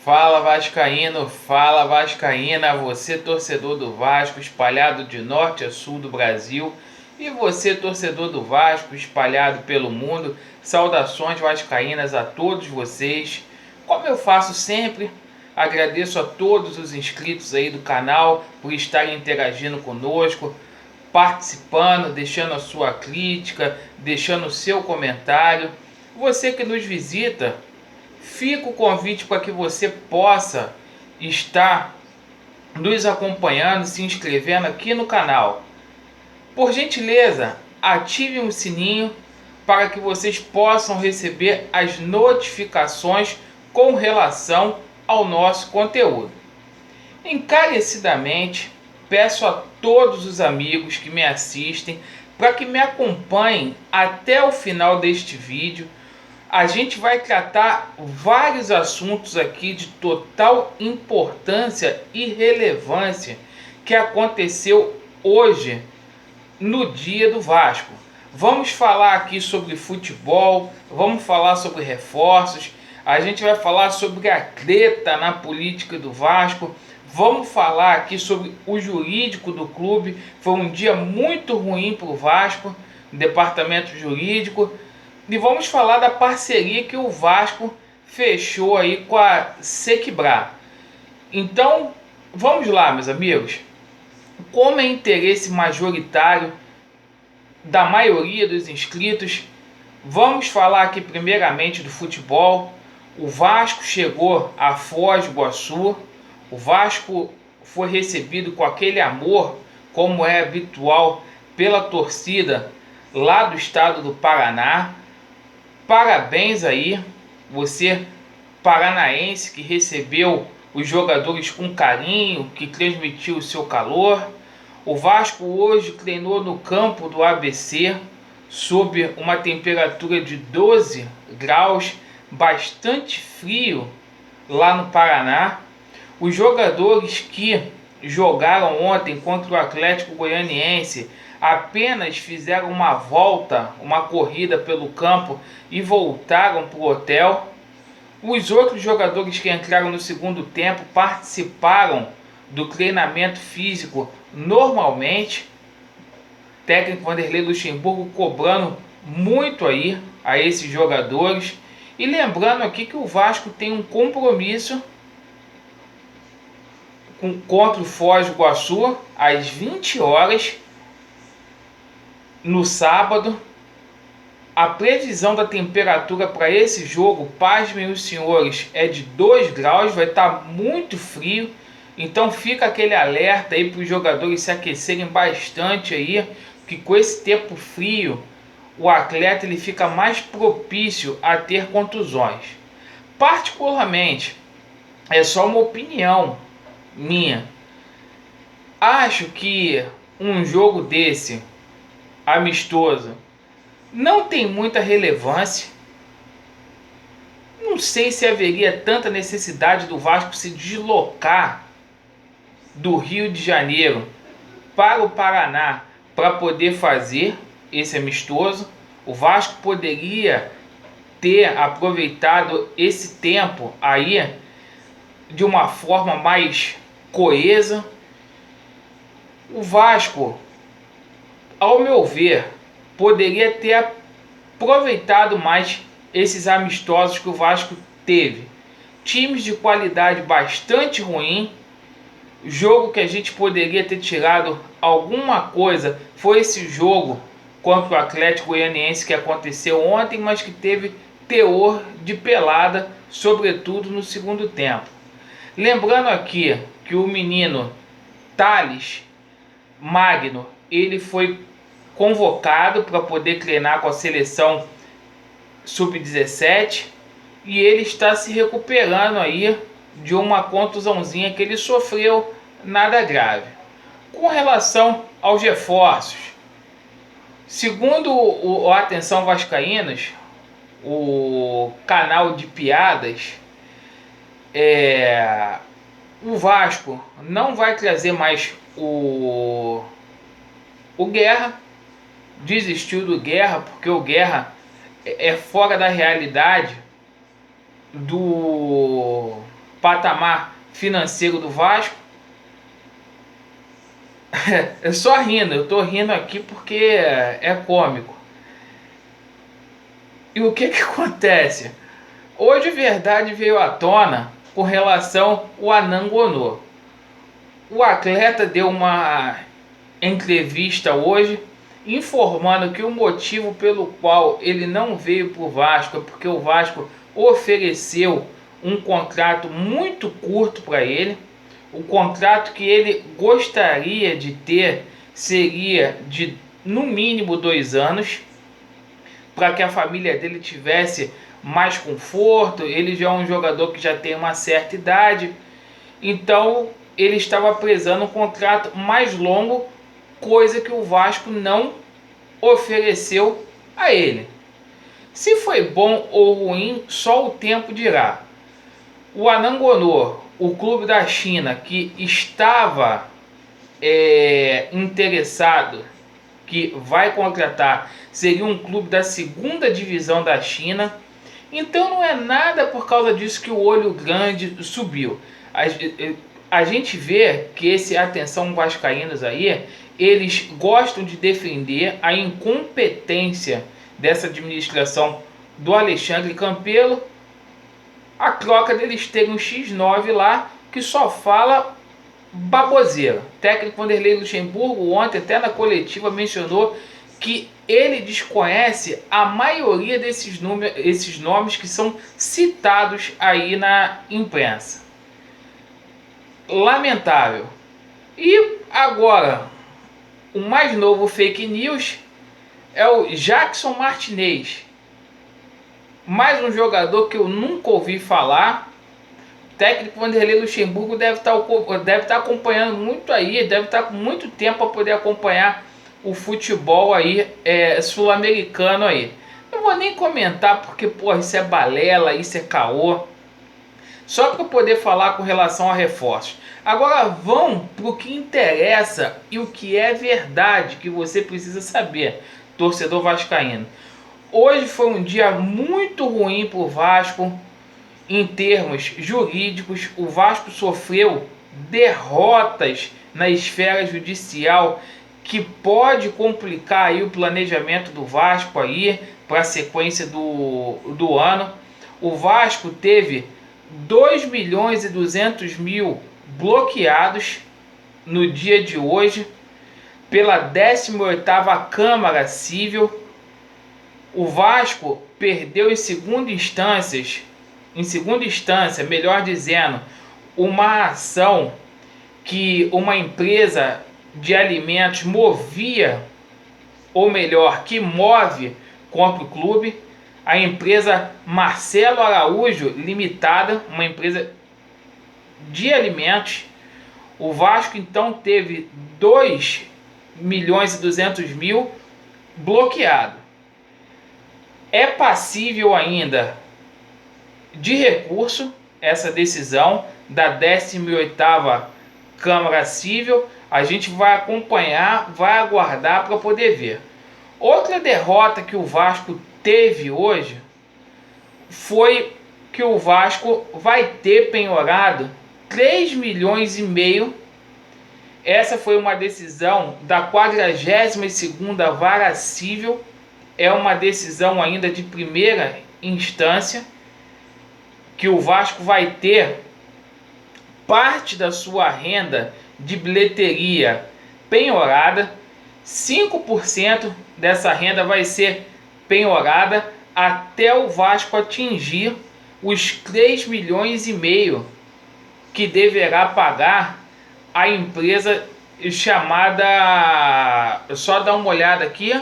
Fala Vascaíno, fala Vascaína, você torcedor do Vasco espalhado de norte a sul do Brasil e você torcedor do Vasco espalhado pelo mundo, saudações vascaínas a todos vocês. Como eu faço sempre, agradeço a todos os inscritos aí do canal por estarem interagindo conosco, participando, deixando a sua crítica, deixando o seu comentário. Você que nos visita, fica o convite para que você possa estar nos acompanhando, se inscrevendo aqui no canal. Por gentileza, ativem o sininho para que vocês possam receber as notificações com relação ao nosso conteúdo. Encarecidamente, peço a todos os amigos que me assistem para que me acompanhem até o final deste vídeo. A gente vai tratar vários assuntos aqui de total importância e relevância que aconteceu hoje no dia do Vasco. Vamos falar aqui sobre futebol, vamos falar sobre reforços, a gente vai falar sobre a treta na política do Vasco, vamos falar aqui sobre o jurídico do clube. Foi um dia muito ruim para o Vasco, departamento jurídico. E vamos falar da parceria que o Vasco fechou aí com a Sequibra. Então, vamos lá, meus amigos. Como é interesse majoritário da maioria dos inscritos, vamos falar aqui primeiramente do futebol. O Vasco chegou a Foz do Iguaçu. O Vasco foi recebido com aquele amor, como é habitual, pela torcida lá do estado do Paraná. Parabéns aí, você paranaense que recebeu os jogadores com carinho, que transmitiu o seu calor. O Vasco hoje treinou no campo do ABC, sob uma temperatura de 12 graus, bastante frio lá no Paraná. Os jogadores que jogaram ontem contra o Atlético Goianiense apenas fizeram uma volta, uma corrida pelo campo e voltaram para o hotel. Os outros jogadores que entraram no segundo tempo participaram do treinamento físico normalmente. O técnico Vanderlei Luxemburgo cobrando muito aí a esses jogadores. E lembrando aqui que o Vasco tem um compromisso contra o Foz do Iguaçu às 20 horas no sábado. A previsão da temperatura para esse jogo, pasmem os senhores, é de 2 graus, vai estar muito frio. Então fica aquele alerta aí para os jogadores se aquecerem bastante aí, que com esse tempo frio o atleta ele fica mais propício a ter contusões. Particularmente, é só uma opinião minha, acho que um jogo desse amistoso não tem muita relevância. Não sei se haveria tanta necessidade do Vasco se deslocar do Rio de Janeiro para o Paraná para poder fazer esse amistoso. O Vasco poderia ter aproveitado esse tempo aí de uma forma mais coesa. O Vasco, ao meu ver, poderia ter aproveitado mais esses amistosos que o Vasco teve. Times de qualidade bastante ruim. Jogo que a gente poderia ter tirado alguma coisa foi esse jogo contra o Atlético Goianiense que aconteceu ontem, mas que teve teor de pelada, sobretudo no segundo tempo. Lembrando aqui que o menino Thales Magno, ele foi convocado para poder treinar com a seleção sub-17 e ele está se recuperando aí de uma contusãozinha que ele sofreu, nada grave. Com relação aos reforços, segundo o Atenção Vascaínos, o canal de piadas, o Vasco não vai trazer mais o Guerra. Desistiu do Guerra porque o Guerra é fora da realidade patamar financeiro do Vasco. Eu só rindo, eu tô rindo aqui porque é cômico. E o que que acontece? Hoje a verdade veio à tona com relação ao Anangonô. O atleta deu uma entrevista hoje informando que o motivo pelo qual ele não veio para o Vasco é porque o Vasco ofereceu um contrato muito curto para ele. O contrato que ele gostaria de ter seria de no mínimo 2 anos, para que a família dele tivesse mais conforto. Ele já é um jogador que já tem uma certa idade, então ele estava prezando um contrato mais longo, coisa que o Vasco não ofereceu a ele. Se foi bom ou ruim, só o tempo dirá. O Anangonô, o clube da China que estava interessado, que vai contratar, seria um clube da segunda divisão da China. Então não é nada por causa disso que o olho grande subiu. A gente vê que esse atenção vascaínos aí, eles gostam de defender a incompetência dessa administração do Alexandre Campelo, a troca deles terem um X9 lá que só fala baboseira. O técnico Vanderlei Luxemburgo ontem até na coletiva mencionou que ele desconhece a maioria desses nomes que são citados aí na imprensa. Lamentável. E agora, o mais novo fake news é o Jackson Martinez. Mais um jogador que eu nunca ouvi falar. O técnico Vanderlei Luxemburgo deve estar acompanhando muito aí, deve estar com muito tempo para poder acompanhar o futebol aí sul-americano aí. Não vou nem comentar porque, porra, isso é balela, isso é caô. Só para poder falar com relação a reforços. Agora vão para o que interessa e o que é verdade, que você precisa saber, torcedor vascaíno. Hoje foi um dia muito ruim para o Vasco em termos jurídicos. O Vasco sofreu derrotas na esfera judicial que pode complicar aí o planejamento do Vasco aí para a sequência do ano. O Vasco teve 2.200.000 bloqueados no dia de hoje pela 18ª Câmara Civil. O Vasco perdeu em segunda instância, melhor dizendo, uma ação que uma empresa de alimentos movia, ou melhor, que move contra o clube, a empresa Marcelo Araújo Limitada, uma empresa de alimentos. O Vasco então teve 2.200.000 bloqueado. É passível ainda de recurso essa decisão da 18ª Câmara Civil. A gente vai acompanhar, vai aguardar para poder ver. Outra derrota que o Vasco teve hoje foi que o Vasco vai ter penhorado 3,5 milhões. Essa foi uma decisão da 42ª Vara Civil. É uma decisão ainda de primeira instância, que o Vasco vai ter parte da sua renda de bilheteria penhorada. 5% dessa renda vai ser penhorada até o Vasco atingir os 3,5 milhões que deverá pagar a empresa chamada, só dar uma olhada aqui,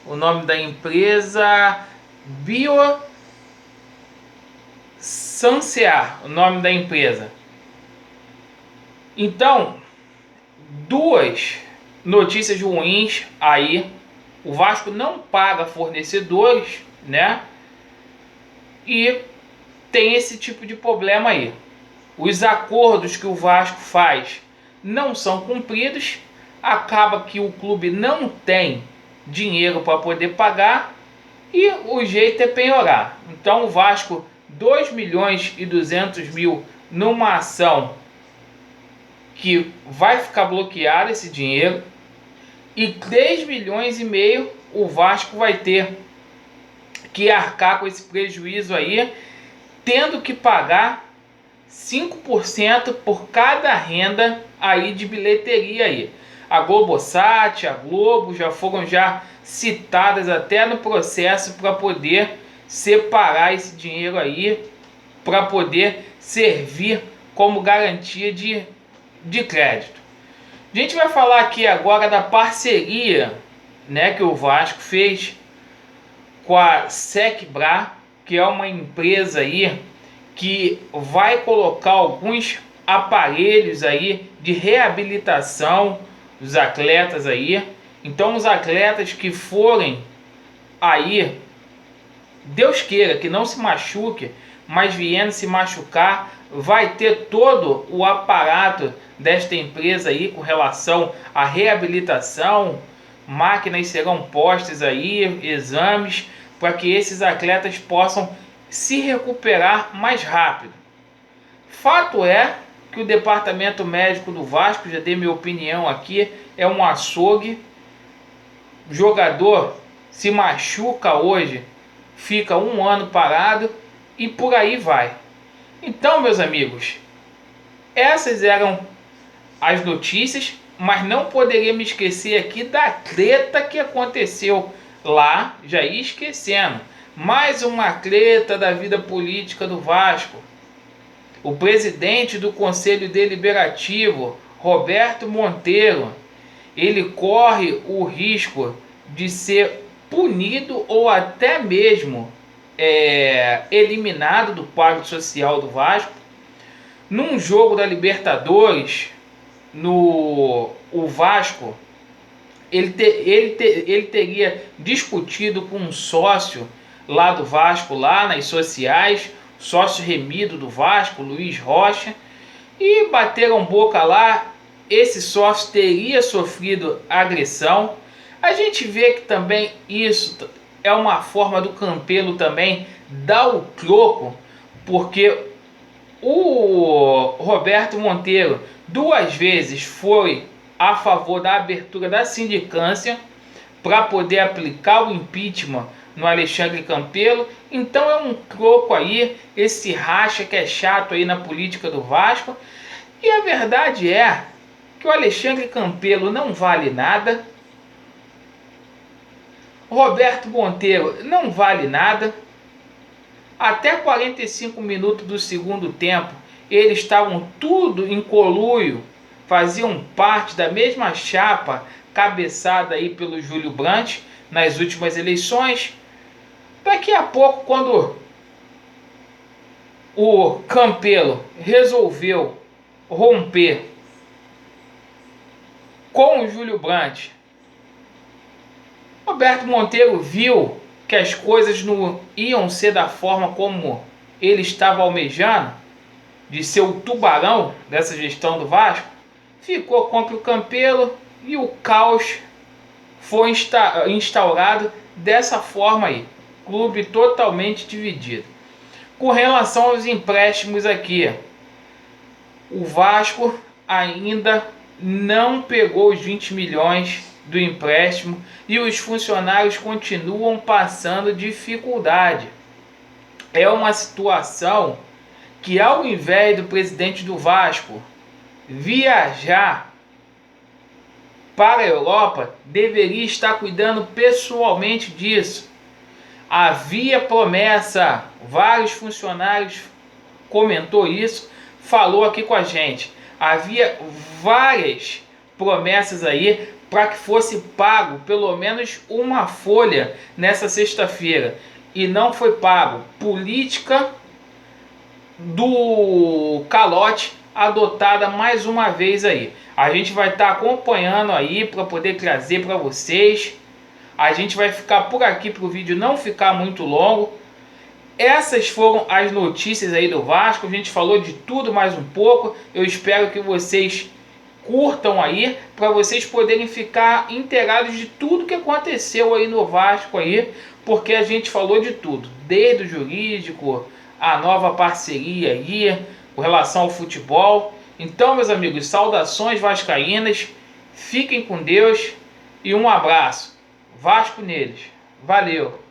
o nome da empresa, Biosancear, o nome da empresa. Então, duas notícias ruins aí. O Vasco não paga fornecedores, né? E tem esse tipo de problema aí. Os acordos que o Vasco faz não são cumpridos. Acaba que o clube não tem dinheiro para poder pagar e o jeito é penhorar. Então o Vasco 2.200.000 numa ação que vai ficar bloqueado esse dinheiro, e 3,5 milhões o Vasco vai ter que arcar com esse prejuízo aí, tendo que pagar 5% por cada renda aí de bilheteria aí. A Globosat, a Globo já foram citadas até no processo para poder separar esse dinheiro aí, para poder servir como garantia de crédito. A gente vai falar aqui agora da parceria, né, que o Vasco fez com a Secbra, que é uma empresa aí que vai colocar alguns aparelhos aí de reabilitação dos atletas aí. Então os atletas que forem aí, Deus queira que não se machuque, mas viendo se machucar, vai ter todo o aparato desta empresa aí com relação à reabilitação, máquinas serão postas aí, exames, para que esses atletas possam se recuperar mais rápido. Fato é que o departamento médico do Vasco, já dei minha opinião aqui, é um açougue. O jogador se machuca hoje, fica um ano parado e por aí vai. Então, meus amigos, essas eram as notícias, mas não poderia me esquecer aqui da treta que aconteceu lá, já ia esquecendo. Mais uma treta da vida política do Vasco. O presidente do Conselho Deliberativo, Roberto Monteiro, ele corre o risco de ser punido ou até mesmo eliminado do quadro social do Vasco. Num jogo da Libertadores, o Vasco ele teria discutido com um sócio lá do Vasco, lá nas sociais, sócio remido do Vasco, Luiz Rocha, e bateram boca lá. Esse sócio teria sofrido agressão. A gente vê que também isso é uma forma do Campelo também dar o troco, porque o Roberto Monteiro 2 vezes foi a favor da abertura da sindicância para poder aplicar o impeachment no Alexandre Campelo. Então é um troco aí, esse racha que é chato aí na política do Vasco. E a verdade é que o Alexandre Campelo não vale nada, Roberto Monteiro não vale nada. Até 45 minutos do segundo tempo, eles estavam tudo em conluio, faziam parte da mesma chapa cabeçada aí pelo Júlio Brandt nas últimas eleições. Daqui a pouco, quando o Campelo resolveu romper com o Júlio Brandt, Roberto Monteiro viu que as coisas não iam ser da forma como ele estava almejando, de ser o tubarão dessa gestão do Vasco, ficou contra o Campelo e o caos foi instaurado dessa forma aí. Clube totalmente dividido. Com relação aos empréstimos aqui, o Vasco ainda não pegou os 20 milhões do empréstimo e os funcionários continuam passando dificuldade. É uma situação que, ao invés do presidente do Vasco viajar para a Europa, deveria estar cuidando pessoalmente disso. Havia promessa, vários funcionários comentou isso, falou aqui com a gente. Havia várias promessas aí para que fosse pago pelo menos uma folha nessa sexta-feira e não foi pago. Política do calote adotada mais uma vez aí. A gente vai estar acompanhando aí para poder trazer para vocês. A gente vai ficar por aqui para o vídeo não ficar muito longo. Essas foram as notícias aí do Vasco. A gente falou de tudo mais um pouco. Eu espero que vocês curtam aí, para vocês poderem ficar inteirados de tudo que aconteceu aí no Vasco aí, porque a gente falou de tudo, desde o jurídico a nova parceria aí com relação ao futebol. Então, meus amigos, saudações vascaínas, fiquem com Deus e um abraço. Vasco neles. Valeu!